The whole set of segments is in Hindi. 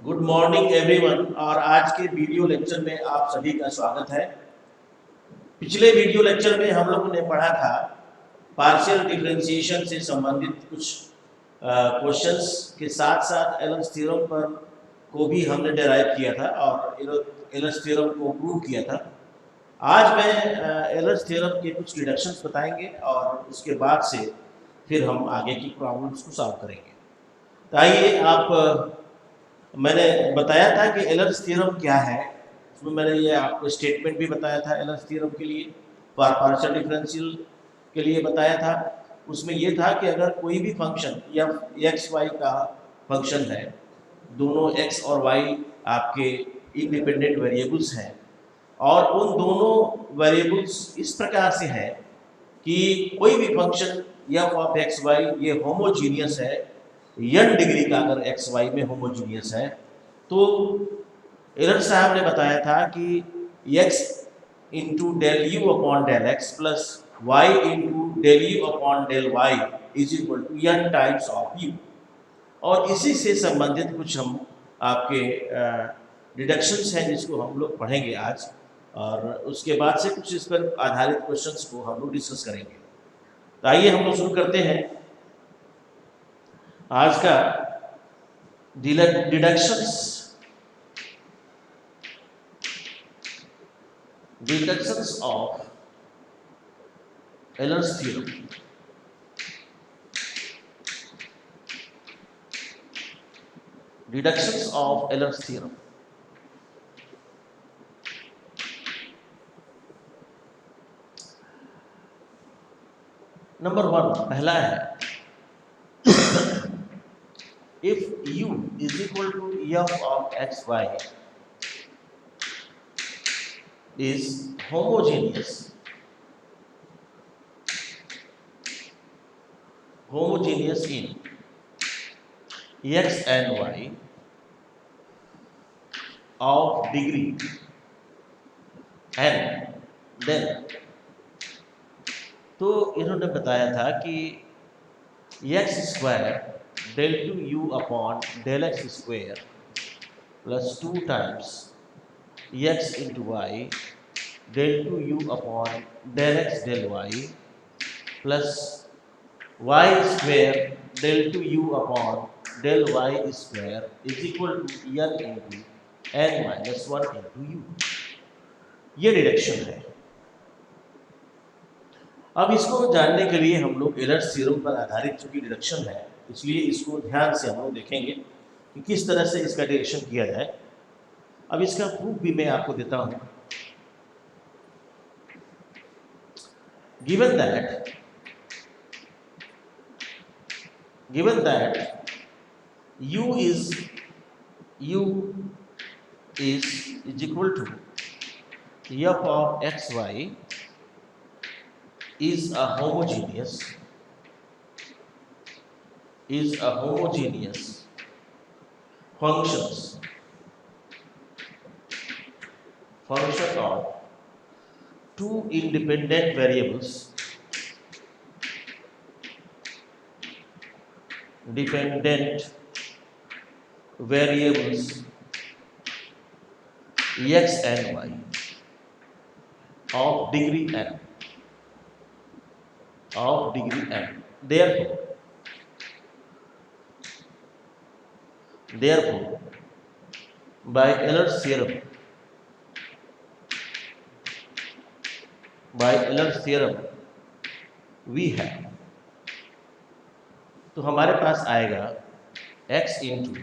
Good morning everyone. और आज के वीडियो लेक्चर में आप सभी का स्वागत है। पिछले वीडियो लेक्चर में हम लोगों ने पढ़ा था पार्शियल डिफरेंशिएशन से संबंधित कुछ क्वेश्चंस के साथ साथ एलन्स थ्योरम पर को भी हमने डेराइव किया था और एलन्स थ्योरम को प्रूव किया था। आज मैं एलन्स थ्योरम के कुछ डिडक्शंस बताएंगे और उसके बाद से फिर हम आगे की प्रॉब्लम्स को सॉल्व करेंगे। तो आइए आप मैंने बताया था कि एलन्स थ्योरम क्या है। उसमें मैंने ये आपको स्टेटमेंट भी बताया था एलन्स थ्योरम के लिए, पार्शियल डिफरेंशियल के लिए बताया था। उसमें ये था कि अगर कोई भी फंक्शन या एक्स वाई का फंक्शन है, दोनों एक्स और वाई आपके इंडिपेंडेंट वेरिएबल्स हैं और उन दोनों वेरिएबल्स इस प्रकार से है कि कोई भी function f of x y ये होमोजीनियस है, n डिग्री का अगर एक्स वाई में होमोजीनियस है, तो एलन साहब ने बताया था कि x into del u upon del x plus y into del u upon del y is equal to n times of u. और इसी से संबंधित कुछ हम आपके डिडक्शंस हैं जिसको हम लोग पढ़ेंगे आज, और उसके बाद से कुछ इस पर आधारित क्वेश्चंस को हम लोग डिस्कस करेंगे। तो आइए हम लोग शुरू करते हैं आज का deductions of Allen's theorem. Deductions of Allen's theorem. Number 1 पहला है, if u is equal to f of x y is homogeneous in x and y of degree n, then तो इन्होंने बताया था कि x square del two u upon del x square plus 2 times x into y del two u upon del x del y plus y square del two u upon del y square is equal to n into n minus 1 into u. ये डिडक्शन है। अब इसको जानने के लिए हम लोग एलन्स थ्योरम पर आधारित चूंकि डिडक्शन है, इसलिए इसको ध्यान से हम लोग देखेंगे कि किस तरह से इसका डिडक्शन किया जाए। अब इसका प्रूफ भी मैं आपको देता हूं। Given that u is equal to f of x y is a homogeneous function of two independent variables x and y of degree n. Therefore, by Euler's theorem we have, तो हमारे पास आएगा x into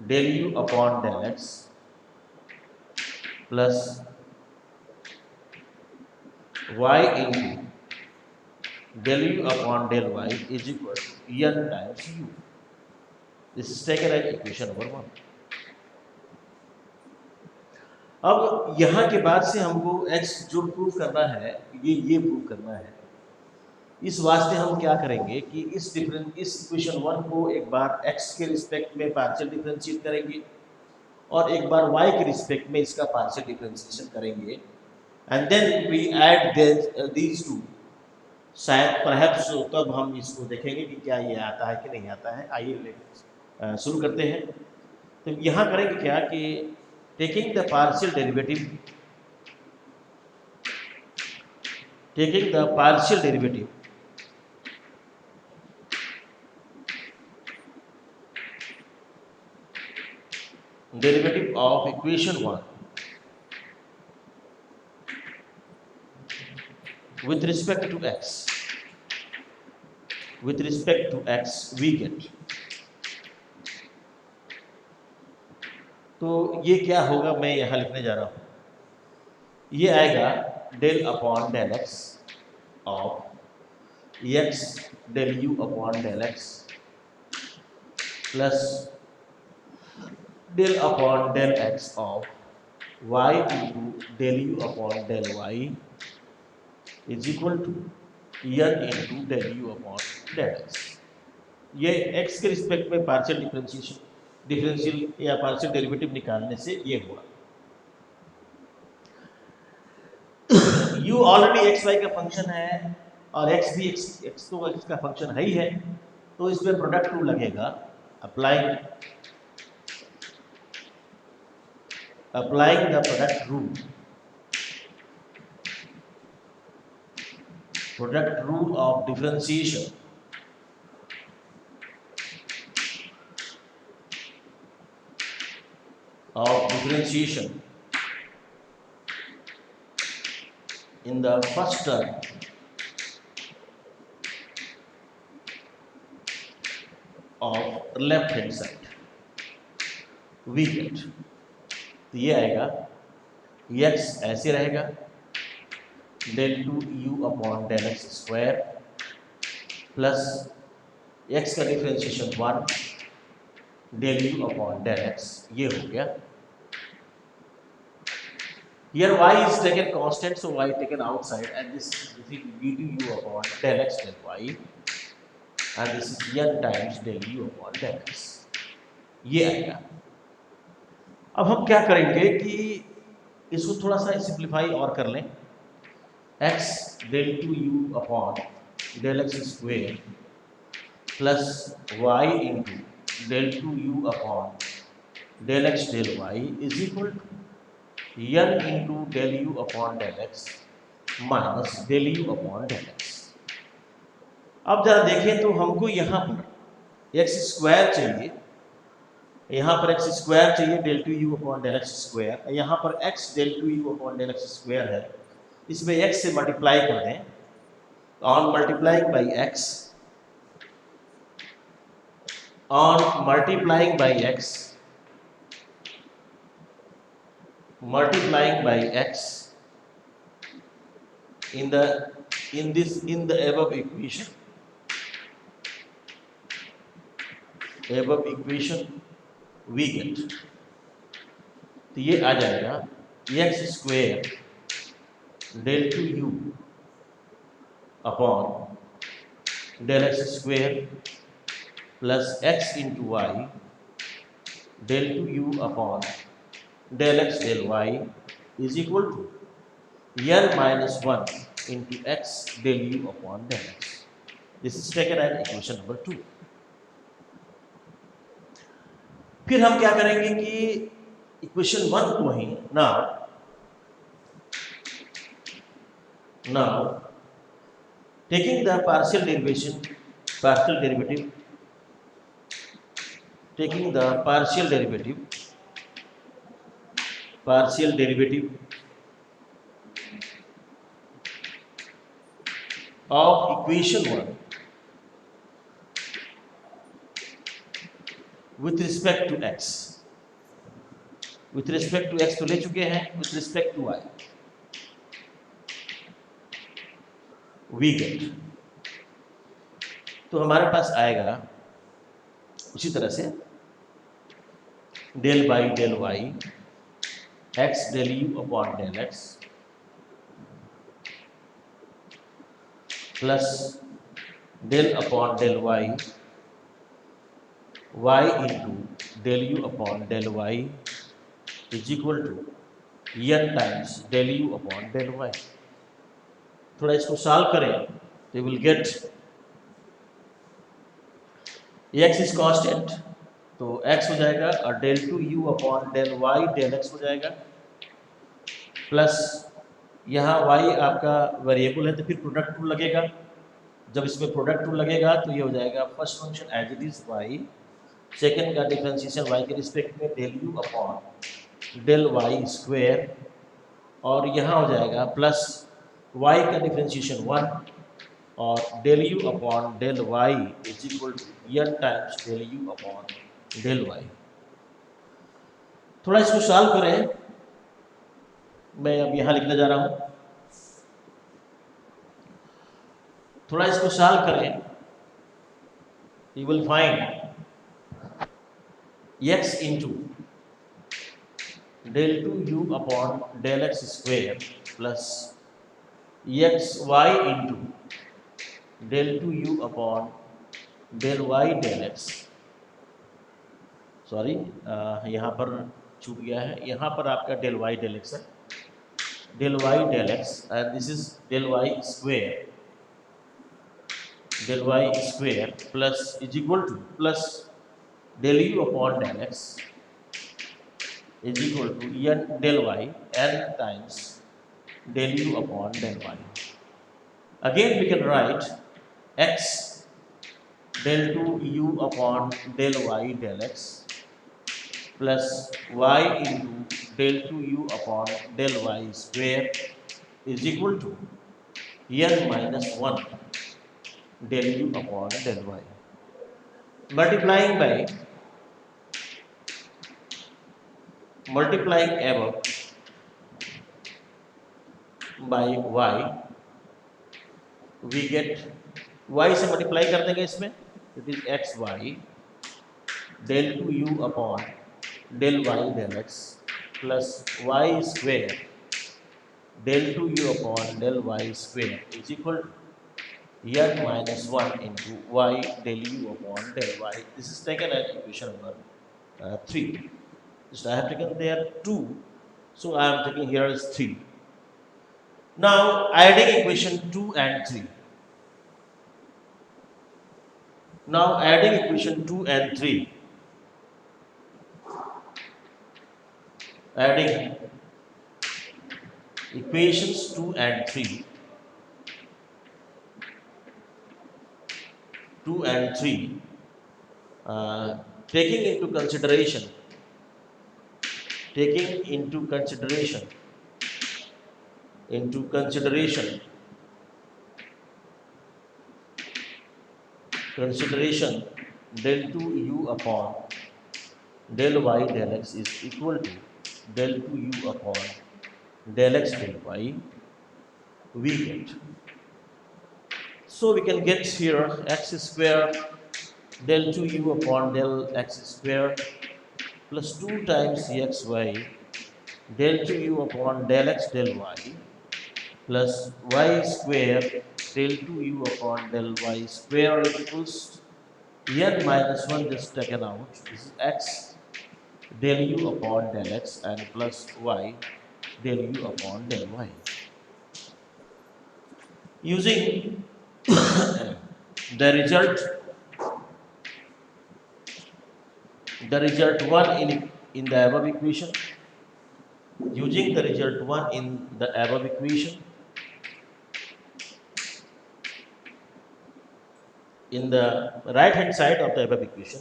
del u upon del x plus y into del u upon del y is equal to n times u। This is taken as equation number 1। अब यहाँ के बाद से हमको x जो प्रूव करना है ये प्रूव करना है। इस वास्ते हम क्या करेंगे कि इस इक्वेशन 1 को एक बार x के रिस्पेक्ट में पार्शियल डिफरेंशिएट करेंगे और एक बार y के रिस्पेक्ट में इसका पार्शियल डिफरेंशिएशन करेंगे, and then we add these two. शायद परहैप्स तब हम इसको देखेंगे कि क्या ये आता है कि नहीं आता है। आइए शुरू करते हैं। तो यहाँ करेंगे क्या कि taking the partial derivative, taking the partial derivative of equation 1 with respect to x, with respect to x we get, तो ये क्या होगा मैं यहाँ लिखने जा रहा हूँ, ये आएगा del upon del x of x del u upon del x plus del upon del x of y into del u upon del y is equal to n into del u upon del x. ये x के रिस्पेक्ट में पार्शियल डिफरेंशियल या पार्शियल डेरिवेटिव निकालने से ये हुआ। u ऑलरेडी एक्स वाई का फंक्शन है और x भी x तो x का फंक्शन है ही है, तो इसमें प्रोडक्ट रूल लगेगा। Applying the product rule of differentiation in the first term of left hand side we get, तो ये आएगा x ऐसे रहेगा del two u upon del x square plus x का differentiation 1 del u upon del x, ये हो गया। Here y is taken constant, so y taken outside, and this is v to u upon del x del y, and this is n times del u upon del x, ये आएगा। अब हम क्या करेंगे कि इसको थोड़ा सा सिंप्लीफाई और कर लें। x del two u upon del x square plus y into del two u upon del x del y is equal to n into del u upon del x minus del u upon del x. अब जरा देखें तो हमको यहाँ पर एक्स स्क्वायर चाहिए, यहाँ पर एक्स स्क्वायर चाहिए del two u upon del x square, यहाँ पर x del two u upon del x square है, इसमें एक्स से मल्टीप्लाई कर दें। On multiplying by x, on multiplying by x, multiplying by x in the above equation we get, तो ये आ जाएगा x square del two u upon del x square plus x into y del two u upon del x del y is equal to n minus 1 into x del u upon del x. This is taken as equation number 2. फिर हम क्या करेंगे कि इक्वेशन 1 को ही now taking the partial derivative of equation 1 with respect to x, with respect to x तो ले चुके हैं, with respect to y we get, तो हमारे पास आएगा उसी तरह से del by del y x del u upon del x plus del upon del y into del u upon del y is equal to n times del u upon del y। थोड़ा इसको सॉल्व करें तो will get x is constant, तो x हो जाएगा और del 2 u upon del y del x हो जाएगा, प्लस यहाँ y आपका वेरिएबल है तो फिर प्रोडक्ट रूल लगेगा। जब इसमें प्रोडक्ट रूल लगेगा तो ये हो जाएगा first function as it is y, second का डिफरेंशिएशन y के रिस्पेक्ट में del u upon del y square, और यहाँ हो जाएगा प्लस y का डिफरेंशिएशन 1 और del u upon del y is equal to n times del u upon del y। थोड़ा इसको सॉल्व करें, मैं अब यहाँ लिखने जा रहा हूँ। थोड़ा इसको सॉल्व करें, you will find x into del 2 u upon del x square plus x y into del 2 u upon del y del x। Sorry, यहाँ पर छूट गया है, यहाँ पर आपका del y del x है, del y del x and this is del y square plus is equal two plus del u upon del x is equal to n del y n times del u upon del y. Again we can write x del 2 u upon del y del x plus y into del 2 u upon del y square is equal to n minus 1 del u upon del y. Multiplying above by y, we get y से मल्टीप्लाई कर देंगे इसमें, it is x y del 2 u upon del y del x plus y square del 2 u upon del y square is equal to n minus 1 into y del u upon del y. This is taken as equation number 3. Just I have taken there 2, so I am taking here is 3. Now adding equation 2 and 3. Now adding equation 2 and 3. Adding equations 2 and 3. 2 and 3. Taking into consideration del 2 u upon del y del x is equal to del 2 u upon del x del y, we get. So we can get here x square del 2 u upon del x square plus 2 times xy del 2 u upon del x del y plus y square del 2 u upon del y square equals n minus 1 just taken out. This is x del u upon del x and plus y del u upon del y. Using the result 1 in the above equation, using the result 1 in the above equation, in the right hand side of the above equation,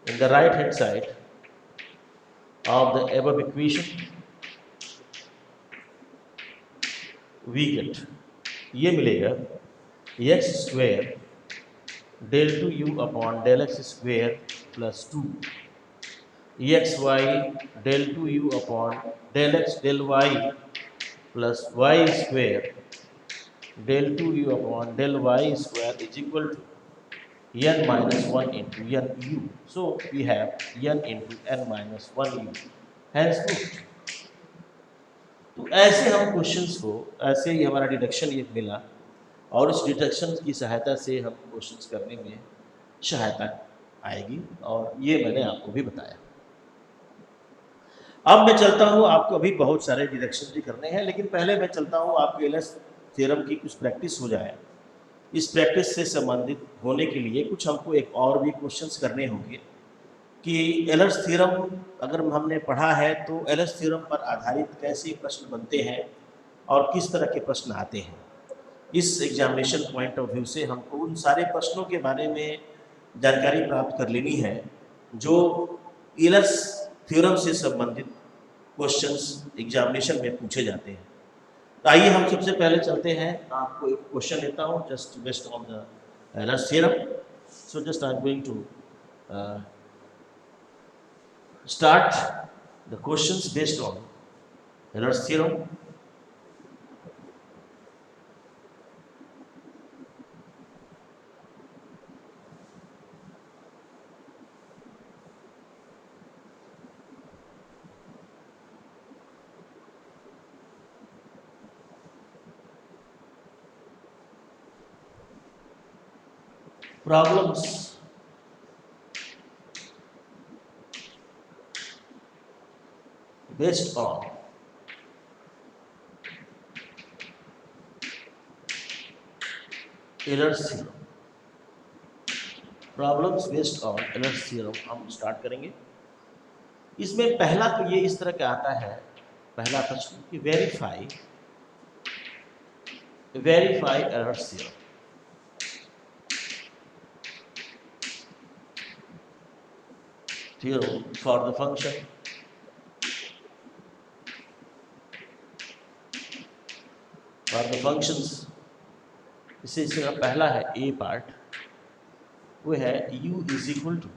in the right hand side of the above equation, we get ये मिलेगा x square del 2 u upon del x square plus 2 xy del 2 u upon del x del y plus y square del 2 u upon del y square is equal to n minus 1 into n u. So we have n into n minus 1 u. Hence proved. तो ऐसे हम क्वेश्चंस को, ऐसे ही हमारा डिडक्शन ये मिला और इस डिडक्शन की सहायता से हम क्वेश्चंस करने में सहायता आएगी, और ये मैंने आपको भी बताया। अब मैं चलता हूँ, आपको अभी बहुत सारे डिडक्शन भी करने हैं, लेकिन पहले मैं चलता हूँ आपके एलएस थ्योरम की कुछ प्रैक्टिस हो जाए। इस प्रैक्टिस से संबंधित होने के लिए कुछ हमको एक और भी क्वेश्चंस करने होंगे, कि एलर्स थ्योरम अगर हमने पढ़ा है तो एलर्स थ्योरम पर आधारित कैसे प्रश्न बनते हैं और किस तरह के प्रश्न आते हैं। इस एग्जामिनेशन पॉइंट ऑफ व्यू से हमको उन सारे प्रश्नों के बारे में जानकारी प्राप्त कर लेनी है जो एलर्स थ्योरम से संबंधित क्वेश्चंस एग्जामिनेशन में पूछे जाते हैं। तो आइए हम सबसे पहले चलते हैं, आपको एक क्वेश्चन लेता हूँ just based on the Euler's theorem. So just I am going to start the questions based on Euler's theorem. Problems based on Euler's theorem. Problems based on Euler's theorem हम स्टार्ट करेंगे। इसमें पहला तो ये इस तरह का आता है, पहला प्रश्न कि verify Euler's theorem. Theorem for the function functions। इसका पहला है ए पार्ट, वो है u is equal to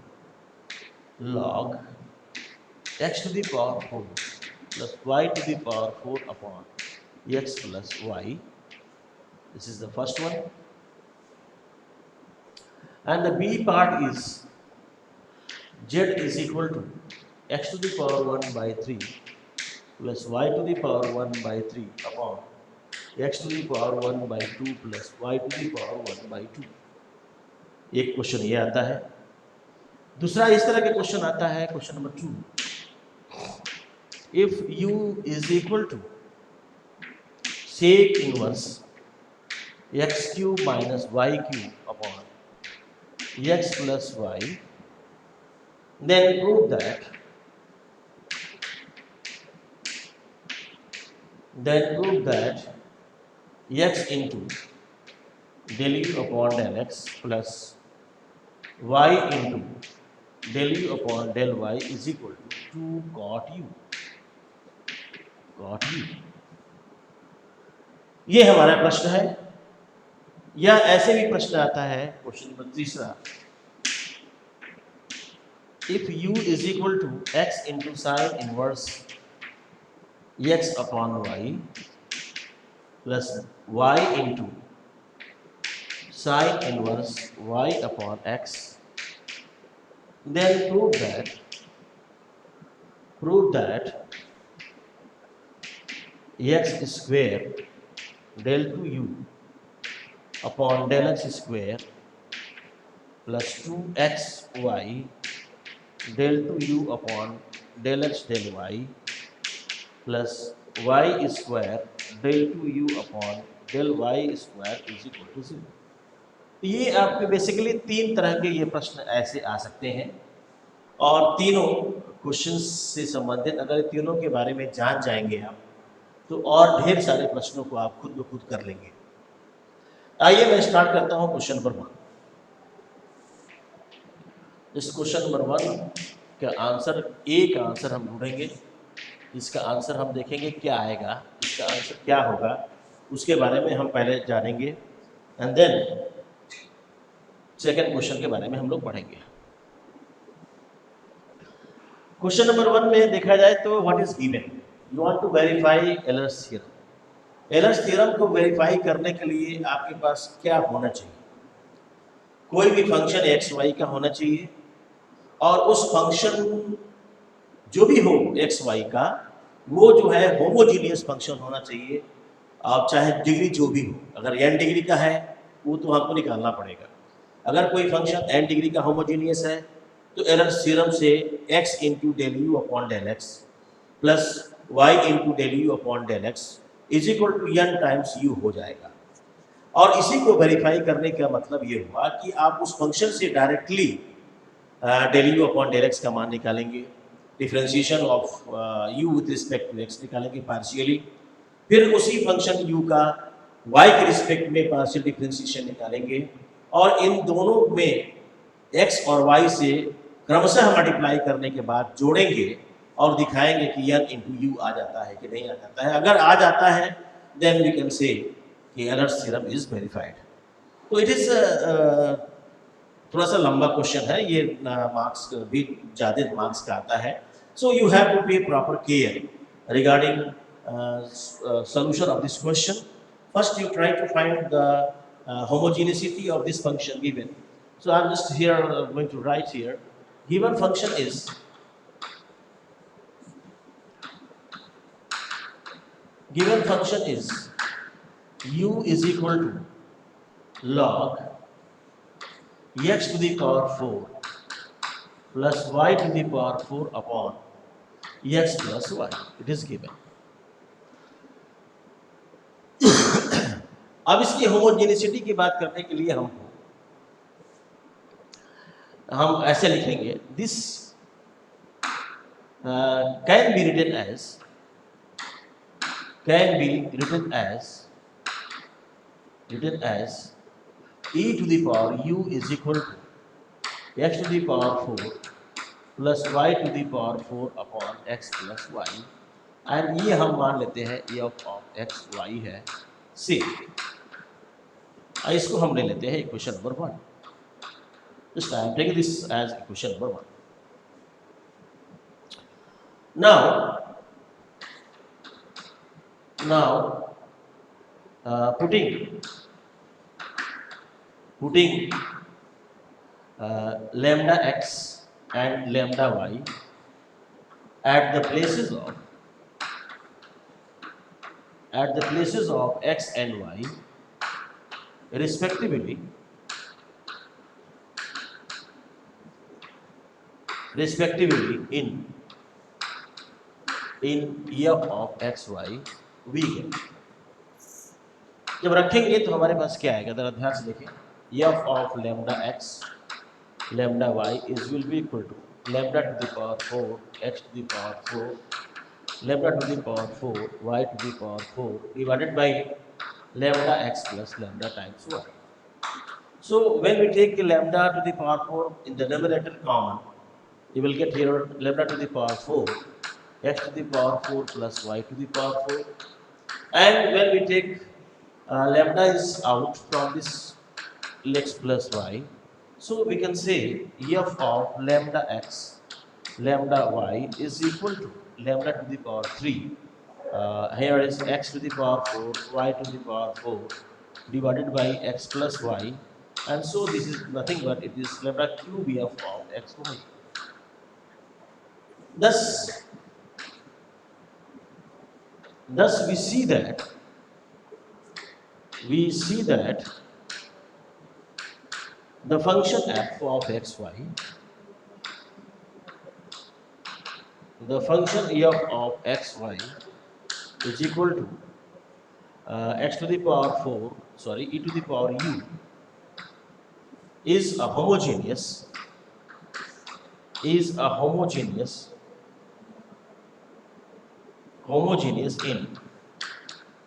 log x to the power 4 plus y to the power 4 upon x plus y। This is the first one, and the b part is z is equal to x to the power 1 by 3 plus y to the power 1 by 3 upon x to the power 1 by 2 plus y to the power 1 by 2। एक क्वेश्चन ये आता है। दूसरा इस तरह के क्वेश्चन आता है, question number 2, if u is equal to sec inverse x cube minus y cube upon x plus y, then prove that x into del u upon del x plus y into del u upon del y is equal to 2 cot u। ये हमारा प्रश्न है। या ऐसे भी प्रश्न आता है क्वेश्चन नंबर तीसरा, if u is equal to x into sin inverse x upon y plus y into sin inverse y upon x, then prove that x square del 2u upon del x square plus 2xy del 2u upon del x del y plus y square del 2u upon del y square is equal to 0। ये आपके बेसिकली तीन तरह के ये प्रश्न ऐसे आ सकते हैं, और तीनों क्वेश्चंस से संबंधित अगर तीनों के बारे में जान जाएंगे आप तो और ढेर सारे प्रश्नों को आप खुद ब खुद कर लेंगे। आइए मैं स्टार्ट करता हूं क्वेश्चन नंबर 1। इस क्वेश्चन नंबर 1 का आंसर, ए का आंसर हम ढूंढेंगे, इसका आंसर हम देखेंगे क्या आएगा, इसका आंसर क्या होगा उसके बारे में हम पहले जानेंगे, एंड देन सेकेंड क्वेश्चन के बारे में हम लोग पढ़ेंगे। क्वेश्चन नंबर 1 में देखा जाए तो what is given, you want to verify Euler's theorem. Euler's theorem को वेरीफाई करने के लिए आपके पास क्या होना चाहिए, कोई भी फंक्शन एक्स वाई का होना चाहिए, और उस फंक्शन जो भी हो एक्स वाई का वो जो है होमोजीनियस फंक्शन होना चाहिए। आप चाहे डिग्री जो भी हो, अगर n डिग्री का है वो तो आपको निकालना पड़ेगा। अगर कोई फंक्शन n डिग्री का होमोजीनियस है तो एलर्स थ्योरम से x into del u upon del x plus y into del u upon del x is equal to n times u हो जाएगा। और इसी को वेरीफाई करने का मतलब ये हुआ कि आप उस फंक्शन से directly del u upon del x का मान निकालेंगे, differentiation of u with respect to x निकालेंगे पार्शियली, फिर उसी फंक्शन यू का वाई के रिस्पेक्ट में पार्शियल डिफ्रेंशिएशन निकालेंगे और इन दोनों में एक्स और वाई से क्रमशः मल्टीप्लाई करने के बाद जोड़ेंगे और दिखाएंगे कि यन इंटू यू आ जाता है कि नहीं आ जाता है। अगर आ जाता है देन वी कैन से कि एलर्स थ्योरम इज वेरीफाइड। तो इट इज थोड़ा सा लंबा क्वेश्चन है ये, मार्क्स भी ज़्यादा मार्क्स का आता है। सो यू हैव टू पे proper care regarding solution of this question. First you try to find the homogeneity of this function given. So I'm just here going to write here, given function is u is equal to log x to the power 4 plus y to the power 4 upon x plus y. It is given. अब इसकी होमोजेनिसिटी की बात करने के लिए हम ऐसे लिखेंगे, this can be written as e to the power u is equal to x to the power 4 plus y to the power 4 upon x plus y, and ये हम मान लेते हैं e of x y है से। इसको हम ले लेते हैं equation number 1। Just I am taking this as equation number 1. Now putting lambda x and lambda y at the places of x and y respectively in f of x y we get, जब रखेंगे तो हमारे पास क्या आएगा, जरा ध्यान से देखें। f of lambda x lambda y is will be equal to lambda to the power 4 x to the power 4 lambda to the power 4 y to the power 4 divided by lambda x plus lambda times y. So when we take lambda to the power 4 in the numerator common, you will get here lambda to the power 4 x to the power 4 plus y to the power 4, and when we take lambda is out from this x plus y, so we can say f of lambda x lambda y is equal to lambda to the power 3, here is x to the power 4 y to the power 4 divided by x plus y, and so this is nothing but it is lambda cube f of x y. Thus we see that the function f of xy, the function f of xy is equal to x to the power 4, sorry, e to the power u is a homogeneous in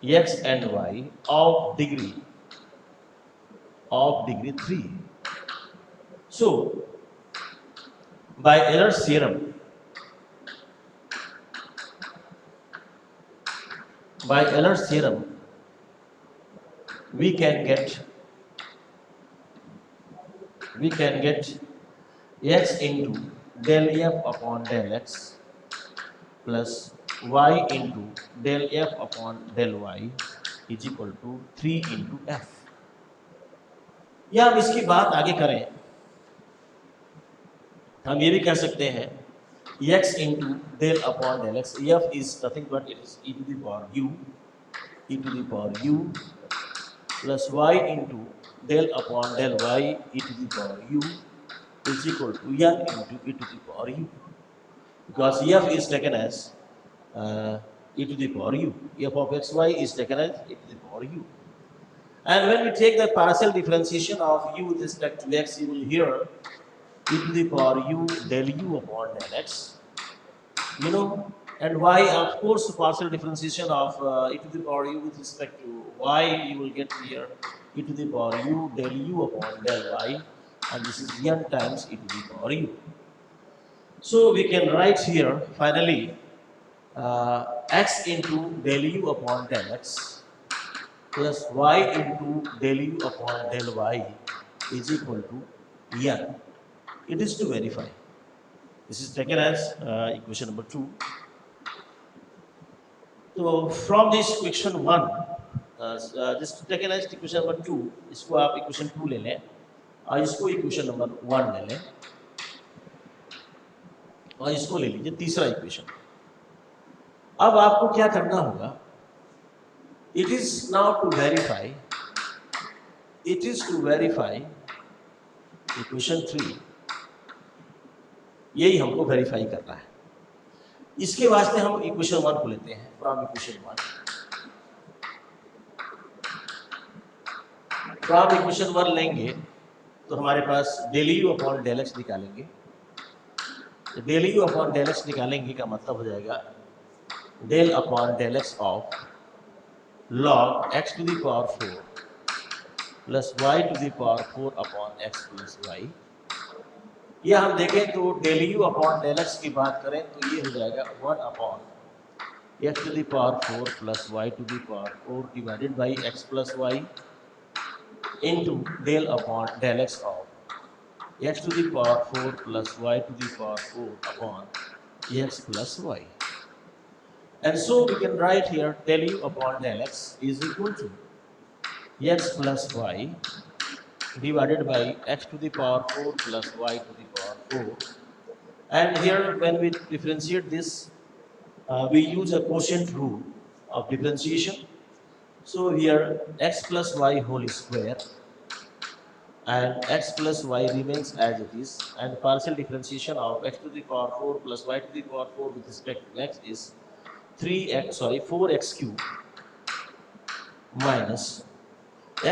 x and y of degree 3. So by Euler's theorem, we can get x into del f upon del x plus y into del f upon del y is equal to 3 into f. या हम इसकी बात आगे करें, हम ये भी कह सकते हैं x into del upon del x, f is nothing but it is e to the power u plus y into del upon del y e to the power u is equal to n into e to the power u, because f is taken as e to the power u, f of xy is taken as e to the power u. And when we take the partial differentiation of u with respect to x, you will hear e to the power u del u upon del x, you know, and y, of course, partial differentiation of e to the power u with respect to y, you will get here e to the power u del u upon del y, and this is n times e to the power u. So we can write here finally x into del u upon del x plus y into del u upon del y is equal to n. It is to verify. This is taken as equation number 2. So from this equation 1, this taken as equation number 2, इसको आप equation 2 ले लें और इसको equation number 1 ले लें और इसको ले लीजिए तीसरा इक्वेशन। अब आपको क्या करना होगा? It is now to verify. It is to verify equation 3. यही हमको वेरीफाई करना है। इसके वास्ते हम इक्वेशन 1 को लेते हैं। फ्रॉम इक्वेशन 1 लेंगे तो हमारे पास del u upon del x निकालेंगे। तो del u upon del x निकालेंगे का मतलब हो जाएगा del upon del x of log x to the power 4 plus y to the power 4 upon x plus y. ये हम देखें तो del u upon del x की बात करें तो ये हो जाएगा 1 upon x to the power 4 plus y to the power 4 divided by x plus y into del upon del x of x to the power 4 plus y to the power 4 upon x plus y. And so we can write here del u upon del x is equal to x plus y divided by x to the power 4 plus y to the power 4. And here when we differentiate this, we use a quotient rule of differentiation. So here x plus y whole square and x plus y remains as it is, and partial differentiation of x to the power 4 plus y to the power 4 with respect to x is 4x cube minus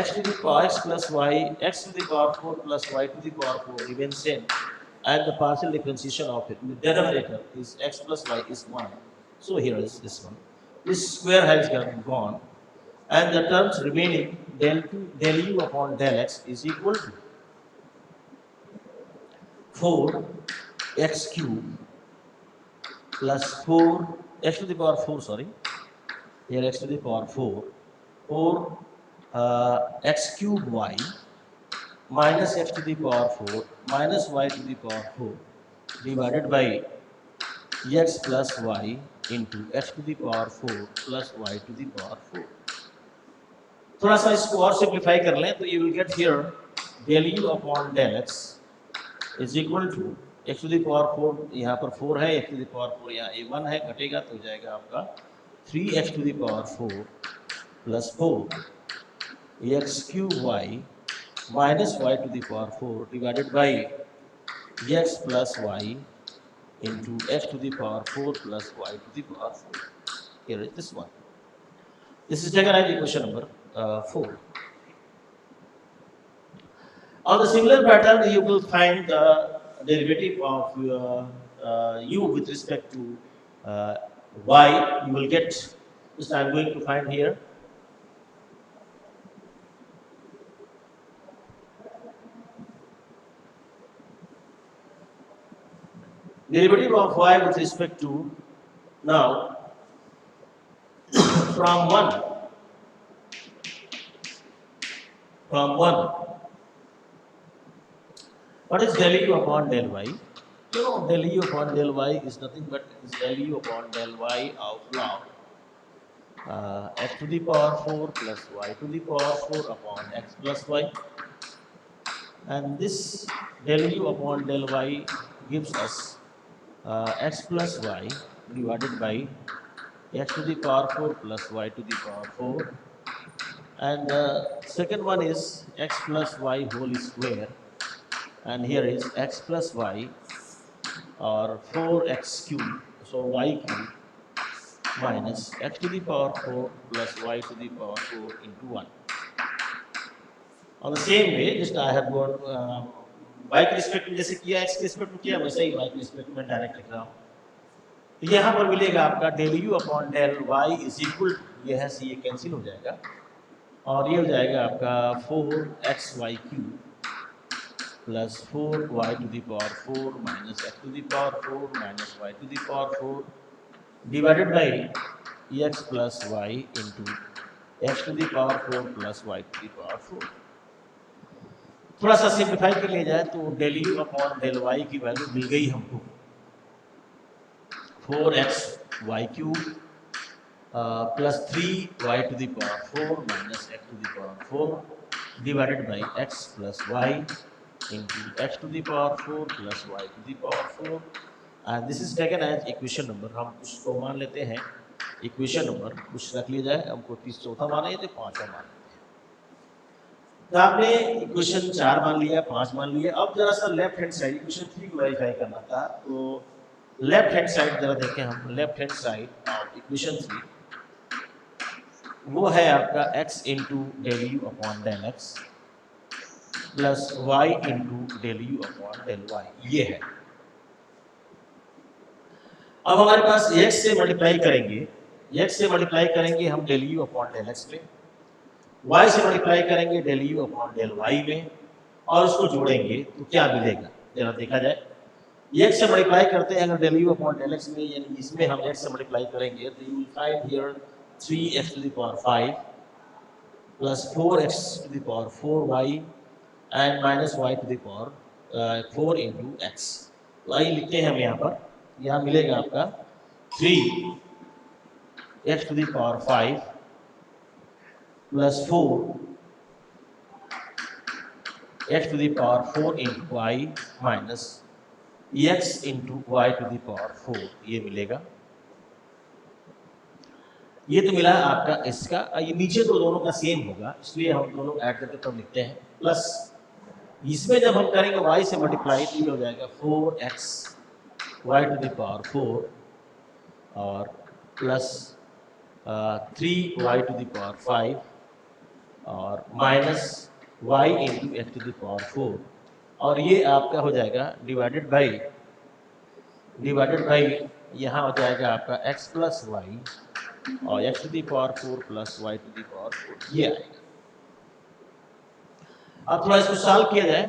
x to the power x plus y, x to the power 4 plus y to the power 4 remains same, and the partial differentiation of it, the denominator is x plus y is 1. So here is this one. This square has gone, and the terms remaining del u upon del x is equal to 4x cube plus 4x to the power 4, sorry, here x to the power 4 x cube y minus x to the power 4 minus y to the power 4 divided by x plus y into x to the power 4 plus y to the power 4. थोड़ा सा इसको और सिंप्लीफाई कर लें तो you will get here del u upon del x is equal to x to the power 4, यहाँ पर 4 है, x to the power 4 यहाँ a1 है, घटेगा तो हो जाएगा आपका 3x to the power 4 plus 4 x cube y minus y to the power 4 divided by x plus y into x to the power 4 plus y to the power 4. Here is this one. This is taken as equation number 4. On the similar pattern, you will find the derivative of u with respect to y. You will get, just I am going to find here. Derivative of y with respect to, now from 1. What is del u upon del y? You know, del u upon del y is nothing but is del u upon del y of log x to the power 4 plus y to the power 4 upon x plus y. And this del u upon del y gives us x plus y divided by x to the power 4 plus y to the power 4. And the second one is x plus y whole square, and here is x plus y or 4x cube, so y cube minus x to the power 4 plus y to the power 4 into 1. On the same way, just I have got y के रिस्पेक्ट में जैसे किया, एक्स के रिस्पेक्ट में किया, वैसे ही वाई के रिस्पेक्ट में डायरेक्ट लिख रहा हूँ। तो यहाँ पर मिलेगा आपका del u upon del y is equal, ये है सी, ये कैंसिल हो जाएगा और ये हो जाएगा आपका 4xy³ plus 4y to the power 4 minus x to the power 4 minus y to the power 4 divided by x plus y into x to the power 4 plus y to the power 4। थोड़ा सा सिंप्लीफाई कर लिया जाए तो del u upon del y की वैल्यू मिल गई हमको 4xy³ plus 3y to the power 4 minus x to the power 4 divided by x plus y into x to the power 4 plus y to the power 4 and this is taken as equation number. हम उसको मान लेते हैं इक्वेशन नंबर, कुछ रख लिया जाए, हमको 34वां माना है तो 5वां मान लेते हैं। तो आपने इक्वेशन 4 मान लिया, 5 मान लिया। अब जरा सा लेफ्ट हैंड साइड इक्वेशन 3 को वेरीफाई करना था, तो लेफ्ट हैंड साइड जरा देखें हम। Left hand side of equation 3 वो है आपका x into del u upon del x plus y into del u upon del y, ये है। अब हमारे पास x से मल्टीप्लाई करेंगे, x से मल्टीप्लाई करेंगे हम del u upon del x में, y से मल्टीप्लाई करेंगे del u upon del y में और उसको जोड़ेंगे तो क्या मिलेगा जरा देखा जाए। x से मल्टीप्लाई करते हैं अगर del u upon del x में, यानी इसमें हम x से मल्टीप्लाई करेंगे तो you will find here 3x to the power 5 plus 4x to the power 4y and minus y to the power 4 into x. तो आइए लिखते हैं हम यहाँ पर, यहाँ मिलेगा आपका 3x to the power 5 plus 4x to the power 4 into y minus x into y to the power 4, ये मिलेगा। ये तो मिला आपका इसका, ये नीचे तो दोनों का सेम होगा इसलिए हम दोनों ऐड करके तब लिखते हैं, प्लस इसमें जब हम करेंगे y से मल्टीप्लाई तो ये हो जाएगा 4x y to the power 4 और plus 3y to the power 5 और minus y into x to the power 4 और ये आपका हो जाएगा डिवाइडेड बाई यहाँ हो जाएगा आपका x प्लस वाई और x to the power 4 plus y to the power 4, ये आएगा। अब थोड़ा इसको सॉल्व किया जाए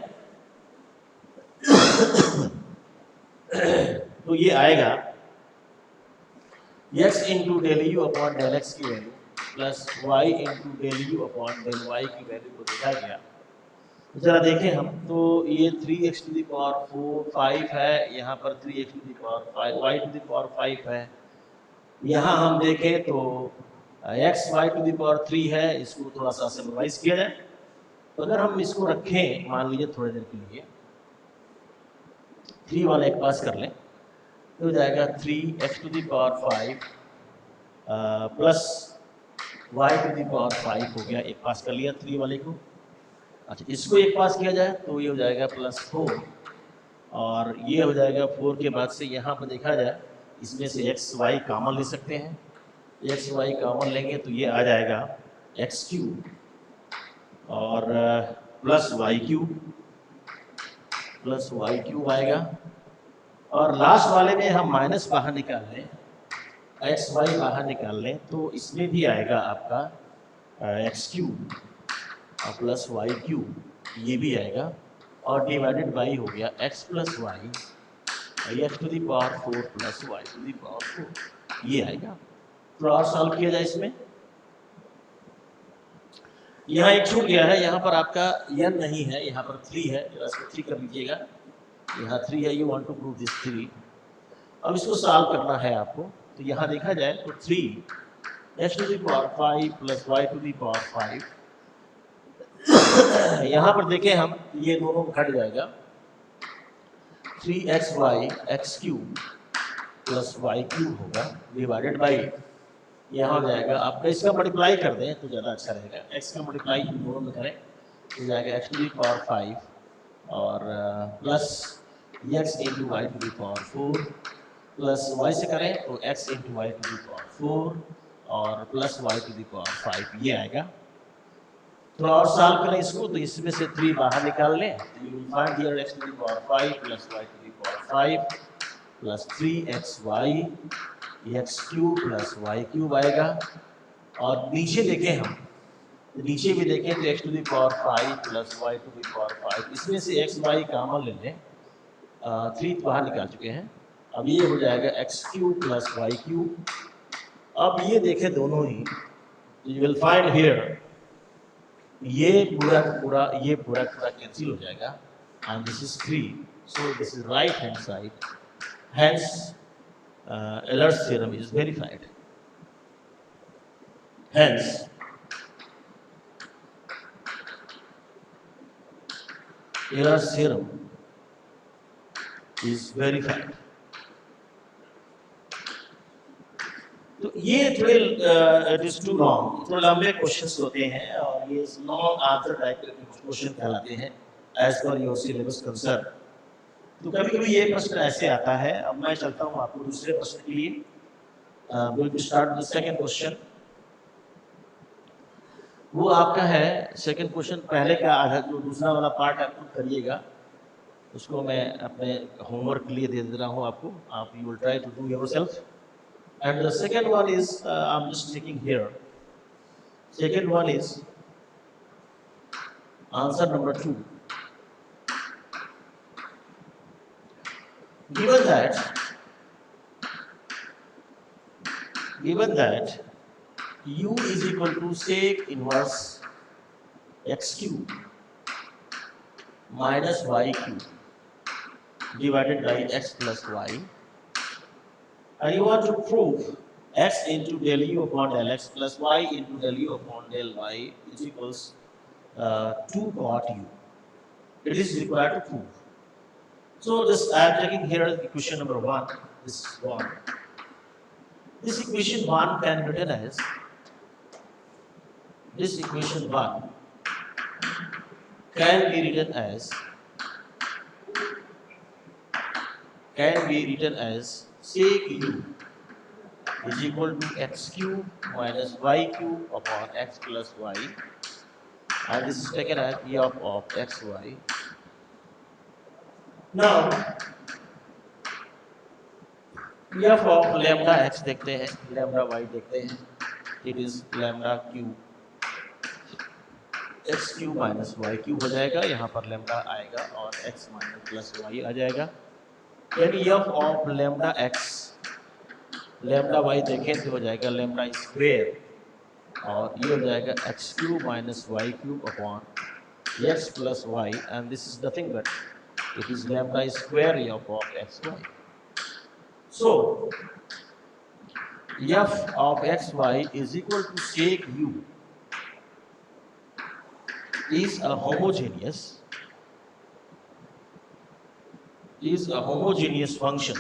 तो ये आएगा x into del u upon del x की value plus y into del u upon del y की वैल्यू को देखा गया तो जरा देखें हम, तो ये 3x टू द पावर 5 है, यहाँ पर 3x to the power 5 y to the power 5 है, यहाँ हम देखें तो x y to the power 3 है। इसको थोड़ा सा सिंपलीफाइज किया जाए तो अगर हम इसको रखें मान लीजिए थोड़ी देर के लिए 3 वाला एक पास कर लें तो हो जाएगा 3x to the power 5 plus y to the power 5 हो गया, एक पास कर लिया 3 वाले को। अच्छा, इसको एक पास किया जाए तो ये हो जाएगा प्लस 4 और ये हो जाएगा 4 के बाद से यहाँ पर देखा जाए इसमें से x y कॉमन ले सकते हैं, x y कॉमन लेंगे तो ये आ जाएगा x³ और प्लस y³ आएगा और लास्ट वाले में हम माइनस बाहर निकाल लें, x y बाहर निकाल लें तो इसमें भी आएगा आपका x³ और प्लस y³, ये भी आएगा और डिवाइडेड बाई हो गया x plus y x to the power 4 plus y to the power 4, ये आएगा। थोड़ा और सॉल्व किया जाए इसमें, यहाँ एक छूट गया है, यहाँ पर आपका n नहीं है, यहाँ पर 3 है, जरा इसको 3 कर लीजिएगा, यहाँ 3 है, you want to prove this 3। अब इसको सॉल्व करना है आपको, तो यहाँ देखा जाए तो 3x to the power 5 plus y to the power 5, यहाँ पर देखें हम ये दोनों घट जाएगा 3xy x³ प्लस y³ होगा डिवाइडेड बाई यहाँ हो जाएगा आपका, इसका मल्टीप्लाई कर दें तो ज़्यादा अच्छा रहेगा, x का मल्टीप्लाई इन दोनों में करें तो जाएगा x टू द पावर 5 और plus x into y to the power 4 plus y से करें तो x into y to the power 4 और plus y to the power 5, ये आएगा। थोड़ा और सॉल्व करें इसको, तो इसमें से 3 बाहर निकाल लें, तो you will find here x to the power 5 plus y to the power 5 plus 3xy x cube plus y cube आएगा। और नीचे देखें हम, तो नीचे भी देखें तो x to the power 5 plus y to the power 5, इसमें से x y कॉमन ले लें, 3 बाहर निकाल चुके हैं। अब ये हो जाएगा x cube plus y cube। अब ये देखें दोनों ही, यू विल फाइंड हियर ये पूरा पूरा कैंसिल हो जाएगा, and this is 3, so this is right hand side, hence Euler's theorem is verified. Hence Euler's theorem is verified. तो ये थोड़े इट इज टू लॉन्ग, थोड़े लंबे क्वेश्चंस होते हैं और ये लॉन्ग आंसर टाइप के क्वेश्चन कहलाते हैं as per your syllabus concern. तो कभी कभी ये प्रश्न ऐसे आता है। अब मैं चलता हूँ आपको दूसरे प्रश्न के लिए। Going to start the second question. वो आपका है सेकंड क्वेश्चन, पहले का आधा जो दूसरा वाला पार्ट आप खुद करिएगा, उसको मैं अपने होमवर्क के लिए दे दे रहा हूँ आपको, आप you will try to do yourself. And the second one is, I'm just taking here. Second one is answer number 2. Given that u is equal to sec inverse x cube minus y cube divided by x plus y, and you want to prove x into del u upon del x plus y into del u upon del y is equals 2 cot u. It is required to prove. So this I am taking here equation number 1. This is 1. This equation 1 can be written as, this equation 1 can be written as sec u is equal to x cube minus y cube upon x plus y, and this is taken as e of xy. Now f of lambda x देखते हैं, lambda y देखते हैं, it is lambda cube x cube minus y cube हो जाएगा, यहाँ पर lambda आएगा और x minus plus y आ जाएगा। यानी f of lambda x, lambda y देखें तो हो जाएगा lambda स्क्वायर, और ये हो जाएगा x cube minus y cube upon x plus y, and this is nothing but it is lambda square f of xy. So f of xy is equal to sec u is a homogeneous function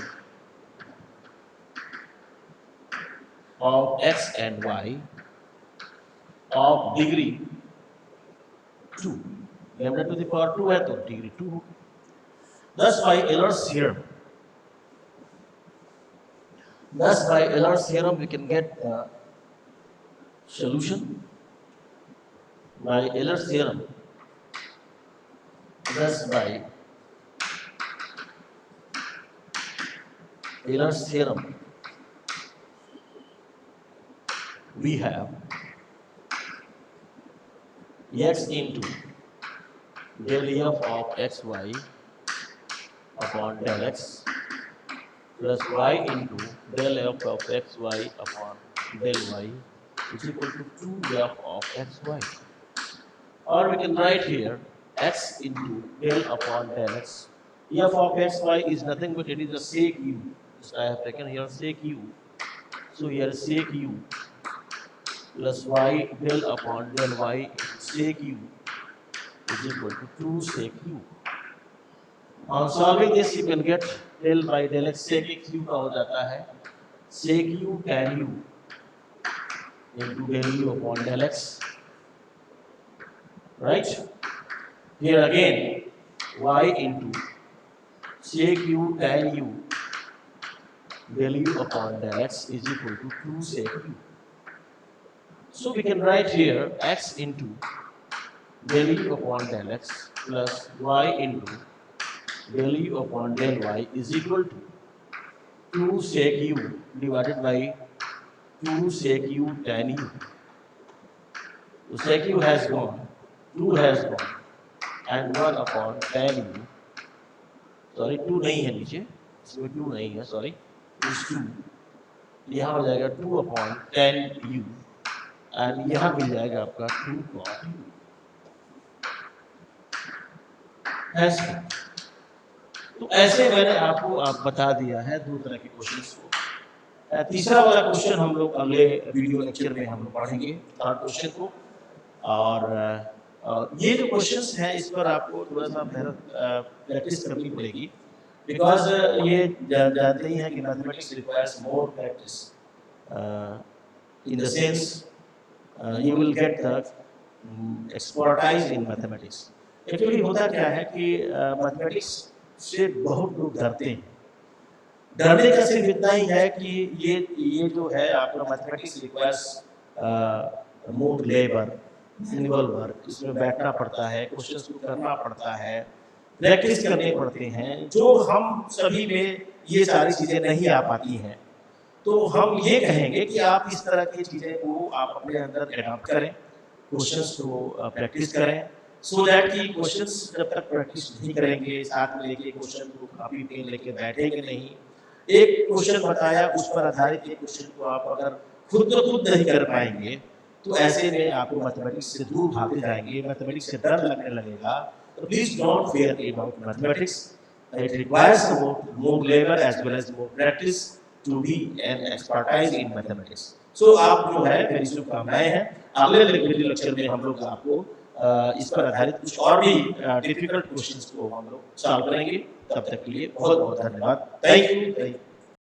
of x and y of degree 2, lambda to the power 2 है तो degree 2 होगी। Thus by Euler's theorem we can get the solution by Euler's theorem. Thus by Euler's theorem we have x into del f of xy upon del x plus y into del f of xy upon del y is equal to 2f of xy. Or we can write here x into del upon del x. F of xy is nothing but it is a sec u. So I have taken here sec u. So here sec u plus y del upon del y sec u is equal to 2 sec u. On solving this you can get del by del x, sec x u का हो जाता है sec u tan u into del u upon del x, right? Here again y into sec u tan u del u upon del x is equal to 2 sec u. So we can write here x into del u upon del x plus y into del u upon del y is equal to 2 sec u divided by 2 sec u tan u. So sec u has gone, 2 has gone, and 1 upon tan u. Sorry 2 नहीं है नीचे, इसमें 2 नहीं है, सॉरी, इस 2 यहाँ हो जाएगा 2 अपॉन tan u एंड यहाँ मिल जाएगा आपका 2 cot u। ऐसे तो ऐसे मैंने आपको बता दिया है दो तरह के क्वेश्चंस को। तीसरा वाला क्वेश्चन हम लोग अगले वीडियो लेक्चर में हम लोग पढ़ेंगे, थर्ड क्वेश्चन को। और ये जो क्वेश्चंस हैं इस पर आपको थोड़ा सा मेहनत प्रैक्टिस करनी पड़ेगी, बिकॉज ये जानते ही हैं कि mathematics requires more practice in the sense you will get the expertise in mathematics. Actually होता क्या है कि मैथमेटिक्स से बहुत लोग डरते हैं। डरने का सिर्फ इतना ही है कि ये जो है आपका mathematics requires more labour, manual work, इसमें बैठना पड़ता है, क्वेश्चंस को करना पड़ता है, प्रैक्टिस करने पड़ते हैं, जो हम सभी में ये सारी चीज़ें नहीं आ पाती हैं। तो हम ये कहेंगे कि आप इस तरह की चीज़ें को आप अपने अंदर एडॉप्ट करें, क्वेश्चंस को प्रैक्टिस करें, सो दैट कि क्वेश्चंस जब तक प्रैक्टिस नहीं करेंगे, साथ में लेके क्वेश्चन को कॉपी पेन लेके बैठेंगे नहीं, एक क्वेश्चन बताया उस पर आधारित एक क्वेश्चन को आप अगर खुद नहीं कर पाएंगे तो ऐसे में आपको मैथमेटिक्स से दूर भागते जाएंगे, मैथमेटिक्स से डर लगने लगेगा। तो please don't fear about mathematics, it requires more labour as well as more practice to be an expertise in mathematics. So आप जो है मेरी शुभकामनाएं हैं, अगले वीडियो लेक्चर में हम लोग आपको इस पर आधारित कुछ और भी डिफिकल्ट क्वेश्चंस को हम लोग सॉल्व करेंगे। तब तक के लिए बहुत बहुत धन्यवाद। Thank you.